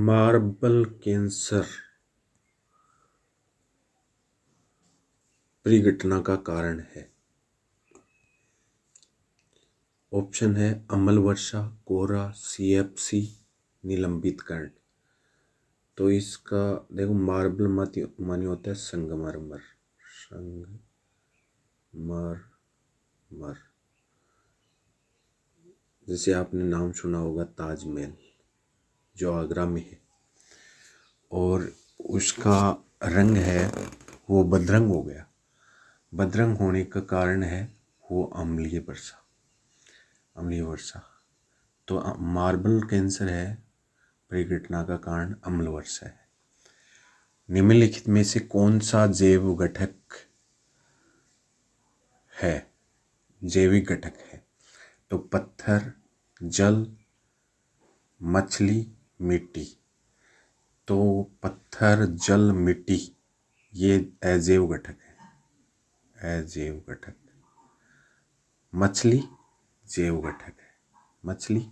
Marble cancer परिघटना का कारण है। ऑप्शन है अम्ल वर्षा, कोहरा, CFC, निलंबित कर्ण। तो इसका देखो, मार्बल मानी होता है संगमरमर, संगमरमर। जैसे आपने नाम सुना होगा ताजमहल, जो आगरा में है, और उसका रंग है वो बदरंग हो गया। बदरंग होने का कारण है वो अम्लीय वर्षा, अम्लीय वर्षा। तो मार्बल कैंसर है परिघटना का कारण अम्ल वर्षा है। निम्नलिखित में से कौन सा जैव घटक है, जैविक घटक है? तो पत्थर, जल, मछली, मिट्टी। तो पत्थर, जल, मिट्टी ये अजैव घटक है, अजैव घटक। मछली जैव घटक है, मछली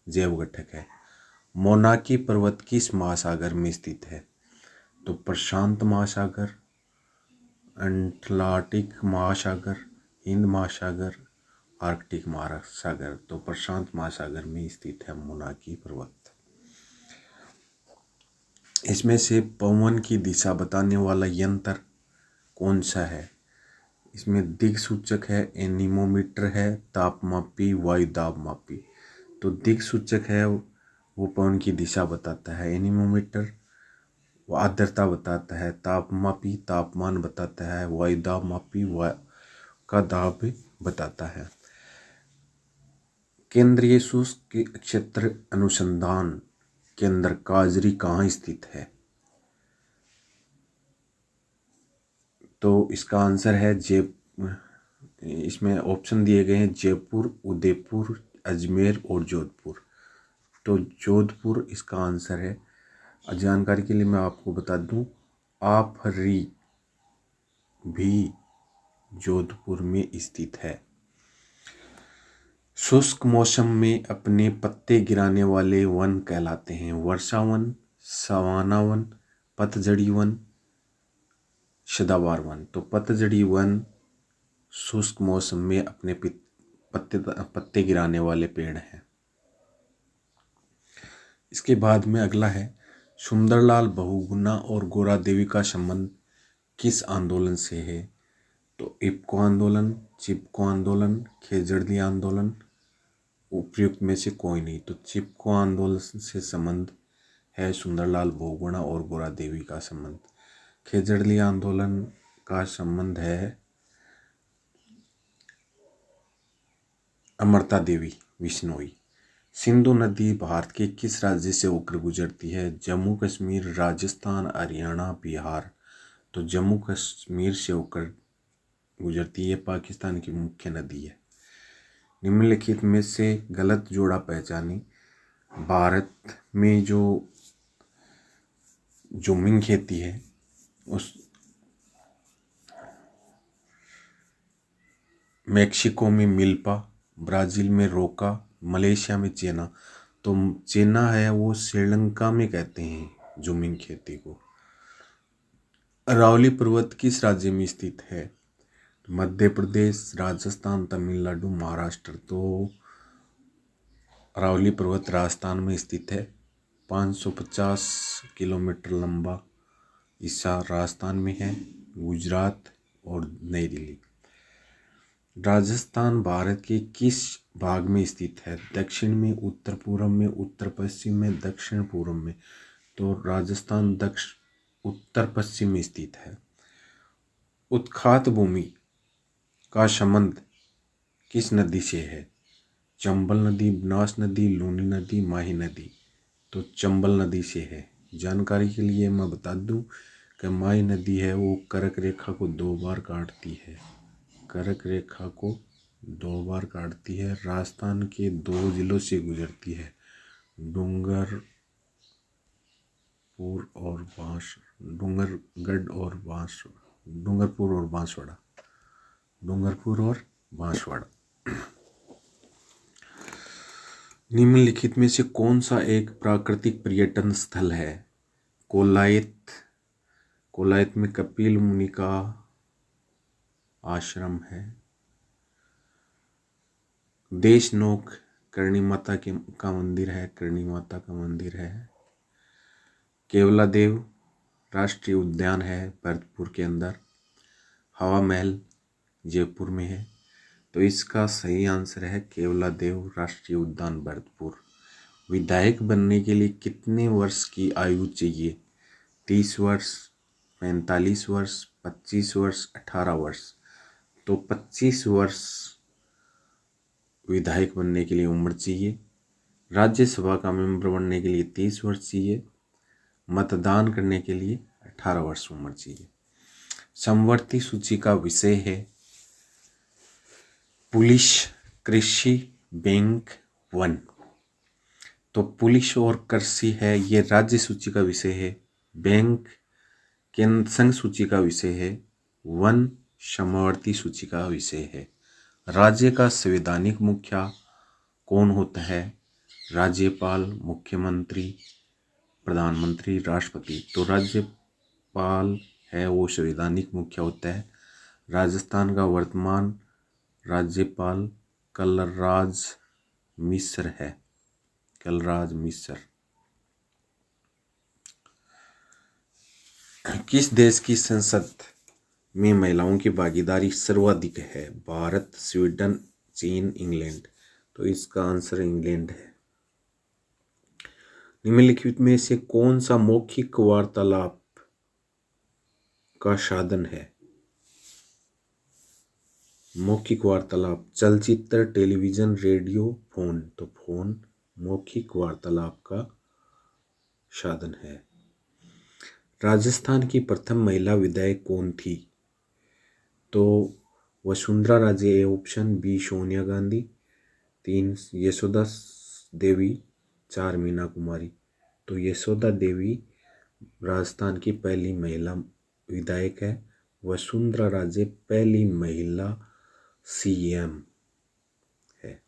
जैव घटक है। मोनाकी पर्वत किस महासागर में स्थित है? तो प्रशांत महासागर, अटलांटिक महासागर, हिंद महासागर, आर्कटिक महासागर। तो प्रशांत महासागर में स्थित है मोनाकी पर्वत। इसमें से पवन की दिशा बताने वाला यंत्र कौन सा है? इसमें दिक्सूचक है, एनीमोमीटर है, तापमापी, वायु दाब मापी। तो दिक्सूचक है वो पवन की दिशा बताता है, एनीमोमीटर वो आर्द्रता बताता है, तापमापी तापमान बताता है, वायु दाब मापी का दाब बताता है। केंद्रीय शुष्क क्षेत्र अनुसंधान केंद्र काजरी कहाँ स्थित है? तो इसका आंसर है इसमें ऑप्शन दिए गए हैं जयपुर, उदयपुर, अजमेर और जोधपुर। तो जोधपुर इसका आंसर है। जानकारी के लिए मैं आपको बता दूं, आफरी भी जोधपुर में स्थित है। शुष्क मौसम में अपने पत्ते गिराने वाले वन कहलाते हैं वर्षावन, सवाना वन, पतझड़ी वन, सदाबहार वन। तो पतझड़ी वन शुष्क मौसम में अपने पत्ते गिराने वाले पेड़ हैं। इसके बाद में अगला है, सुंदरलाल बहुगुणा और गोरा देवी का संबंध किस आंदोलन से है? तो इफ्को आंदोलन, चिपको आंदोलन, खेजड़ली आंदोलन, उपयुक्त में से कोई नहीं। तो चिपको आंदोलन से संबंध है सुंदरलाल बहुगुणा और गोरा देवी का संबंध। खेजड़ली आंदोलन का संबंध है अमृता देवी बिश्नोई। सिंधु नदी भारत के किस राज्य से होकर गुजरती है? जम्मू कश्मीर, राजस्थान, हरियाणा, बिहार। तो जम्मू कश्मीर से होकर गुजरती है, पाकिस्तान की मुख्य नदी है। निम्नलिखित में से गलत जोड़ा पहचानी। भारत में जो जुमिंग खेती है उस मेक्सिको में मिल्पा, ब्राज़ील में रोका, मलेशिया में चेना। तो चेना है वो श्रीलंका में कहते हैं जुमिंग खेती को। अरावली पर्वत किस राज्य में स्थित है? मध्य प्रदेश, राजस्थान, तमिलनाडु, महाराष्ट्र। तो अरावली पर्वत राजस्थान में स्थित है। 550 किलोमीटर लंबा हिस्सा राजस्थान में है, गुजरात और नई दिल्ली। राजस्थान भारत के किस भाग में स्थित है? दक्षिण में, उत्तर पूर्व में, उत्तर पश्चिम में, दक्षिण पूर्व में। तो राजस्थान उत्तर पश्चिम में स्थित है। उत्खात भूमि का संबंध किस नदी से है? चंबल नदी, बनास नदी, लूनी नदी, माही नदी। तो चंबल नदी से है। जानकारी के लिए मैं बता दूं कि माही नदी है वो कर्क रेखा को 2 बार काटती है, कर्क रेखा को 2 बार काटती है। राजस्थान के 2 जिलों से गुजरती है, डूंगरपुर और बांसवाड़ा। निम्नलिखित में से कौन सा एक प्राकृतिक पर्यटन स्थल है? कोलायत। कोलायत में कपिल मुनि का आश्रम है। देशनोक करणी माता का मंदिर है, करणी माता का मंदिर है। केवलादेव राष्ट्रीय उद्यान है भरतपुर के अंदर। हवा महल जयपुर में है। तो इसका सही आंसर है केवलादेव राष्ट्रीय उद्यान भरतपुर। विधायक बनने के लिए कितने वर्ष की आयु चाहिए? 30 वर्ष, 45 वर्ष, 25 वर्ष, 18 वर्ष। तो 25 वर्ष विधायक बनने के लिए उम्र चाहिए। राज्यसभा का मेंबर बनने के लिए 30 वर्ष चाहिए। मतदान करने के लिए 18 वर्ष उम्र चाहिए। समवर्ती सूची का विषय है पुलिस, कृषि, बैंक, वन। तो पुलिस और कृषि है, ये राज्य सूची का विषय है। बैंक केंद्र संघ सूची का विषय है। वन समवर्ती सूची का विषय है। राज्य का संवैधानिक मुखिया कौन होता है? राज्यपाल, मुख्यमंत्री, प्रधानमंत्री, राष्ट्रपति। तो राज्यपाल है वो संवैधानिक मुखिया होता है। राजस्थान का वर्तमान राज्यपाल कलराज मिश्र है। कलराज मिश्र। किस देश की संसद में महिलाओं की भागीदारी सर्वाधिक है? भारत, स्वीडन, चीन, इंग्लैंड। तो इसका आंसर इंग्लैंड है। निम्नलिखित में से कौन सा मौखिक वार्तालाप का साधन है? मौखिक वार्तालाप चलचित्र, टेलीविजन, रेडियो, फोन। तो फोन मौखिक वार्तालाप का साधन है। राजस्थान की प्रथम महिला विधायक कौन थी? तो Vasundhara Raje A option, B Sonia Gandhi, 3 Yashoda Devi, 4 Meena Kumari. तो यशोदा देवी राजस्थान की पहली महिला विधायक है। वसुंधरा राजे पहली महिला सीएम है।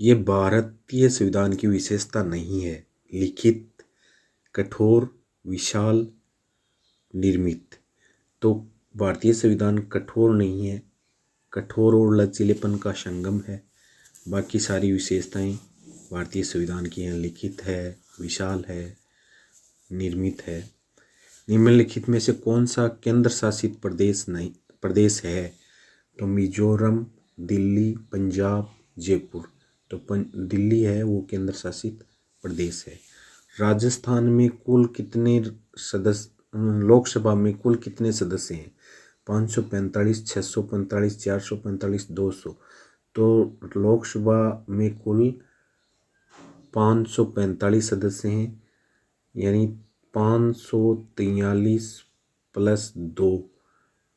ये भारतीय संविधान की विशेषता नहीं है। लिखित, कठोर, विशाल, निर्मित। तो भारतीय संविधान कठोर नहीं है, कठोर और लचीलेपन का संगम है। बाकी सारी विशेषताएं भारतीय संविधान की हैं। लिखित है, विशाल है, निर्मित है। निम्नलिखित में से कौन सा केंद्र शासित प्रदेश है? तो मिजोरम, दिल्ली, पंजाब, जयपुर। तो दिल्ली है वो केंद्र शासित प्रदेश है। राजस्थान में कुल कितने सदस्य, लोकसभा में कुल कितने सदस्य हैं? 545, 645, 445, 200। तो लोकसभा में कुल 545 सदस्य हैं, यानी 543 प्लस 2,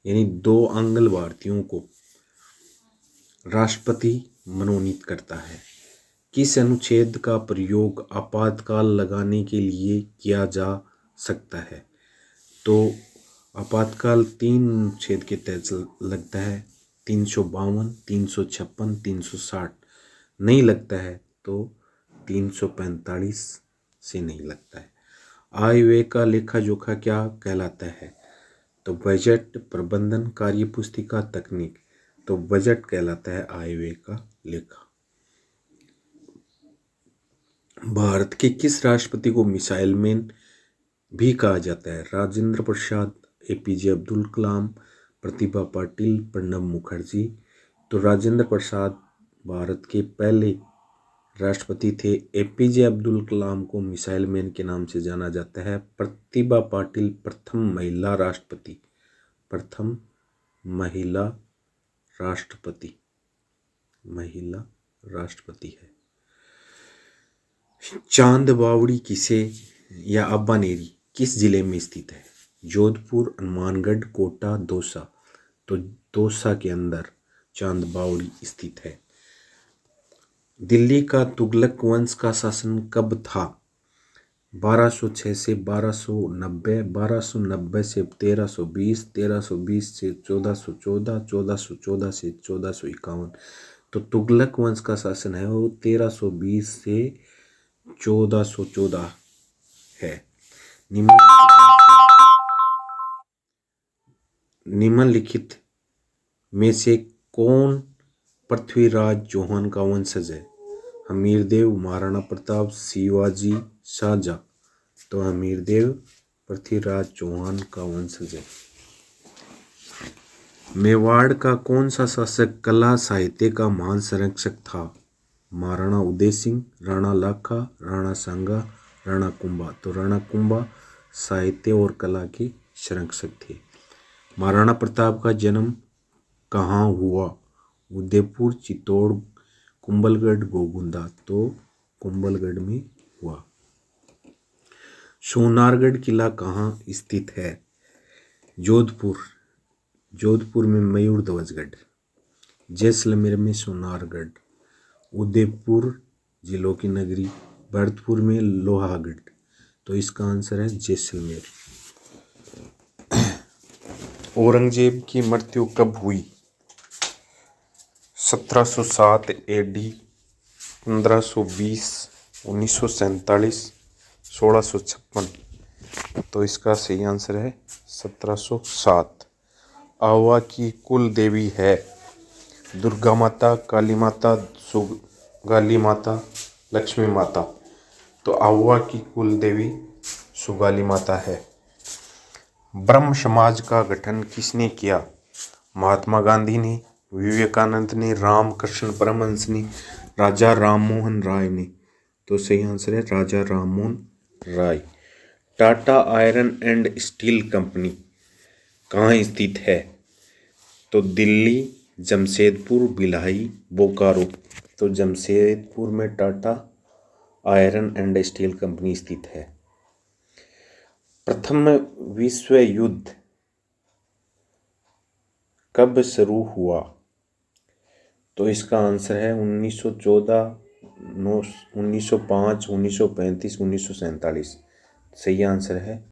यानी 2 आंग्ल भारतीयों को राष्ट्रपति मनोनीत करता है। किस अनुच्छेद का प्रयोग आपातकाल लगाने के लिए किया जा सकता है? तो आपातकाल 3 अनुच्छेद के तहत लगता है। 352, 356, 360। नहीं लगता है तो 345 से नहीं लगता है। आय व्यय का लेखा जोखा क्या कहलाता है? तो बजट, प्रबंधन, कार्यपुस्तिका, तकनीक। तो बजट कहलाता है आय व्यय का लेखा। भारत के किस राष्ट्रपति को मिसाइल मैन भी कहा जाता है? राजेंद्र प्रसाद, एपीजे अब्दुल कलाम, प्रतिभा पाटिल, प्रणब मुखर्जी। तो राजेंद्र प्रसाद भारत के पहले राष्ट्रपति थे। एपीजे अब्दुल कलाम को मिसाइल मैन के नाम से जाना जाता है। प्रतिभा पाटिल प्रथम महिला राष्ट्रपति, प्रथम महिला राष्ट्रपति है। चांद बावड़ी किसे या अब्बानेरी किस जिले में स्थित है? जोधपुर, हनुमानगढ़, कोटा, दौसा। तो दौसा के अंदर चांद बावड़ी स्थित है। दिल्ली का तुगलक वंश का शासन कब था? 1206 से 1290, 1290 से 1320, 1320 से 1414, 1414 से 1451। तो तुगलक वंश का शासन है वो 1320 से 1414 है। निम्नलिखित में से कौन पृथ्वीराज चौहान का वंशज है? हमीरदेव, महाराणा प्रताप, शिवाजी, शाहजहां। तो हमीरदेव पृथ्वीराज चौहान का वंशज है। मेवाड़ का कौन सा शासक कला साहित्य का महान संरक्षक था? महाराणा उदय सिंह, राणा लाखा, राणा सांगा, राणा कुंभा। तो राणा कुंभा साहित्य और कला के संरक्षक थे। महाराणा प्रताप का जन्म कहाँ हुआ? उदयपुर, चित्तौड़, कुंभलगढ़, गोगुंदा। तो कुंभलगढ़ में हुआ। सोनारगढ़ किला कहाँ स्थित है? जोधपुर। जोधपुर में मयूर ध्वजगढ़। जैसलमेर में सोनारगढ़। उदयपुर जिलों की नगरी। भरतपुर में लोहागढ़। तो इसका आंसर है जैसलमेर। औरंगजेब की मृत्यु कब हुई? 1707 AD, 1520, 1947, 1656। तो इसका सही आंसर है 1707। आवा की कुल देवी है? दुर्गा माता, काली माता, सुगाली माता, लक्ष्मी माता। तो आवा की कुल देवी सुगाली माता है। ब्रह्म समाज का गठन किसने किया? महात्मा गांधी ने, विवेकानंद ने, रामकृष्ण परमहंस ने, राजा राममोहन राय ने। तो सही आंसर है Raja Rammohan Roy. Tata iron and steel company कहाँ स्थित है? तो दिल्ली, जमशेदपुर, भिलाई, बोकारो। तो जमशेदपुर में Tata iron and steel company स्थित है। प्रथम विश्व युद्ध कब शुरू हुआ? तो इसका आंसर है 1914, 1905, 1935, 1947। सही आंसर है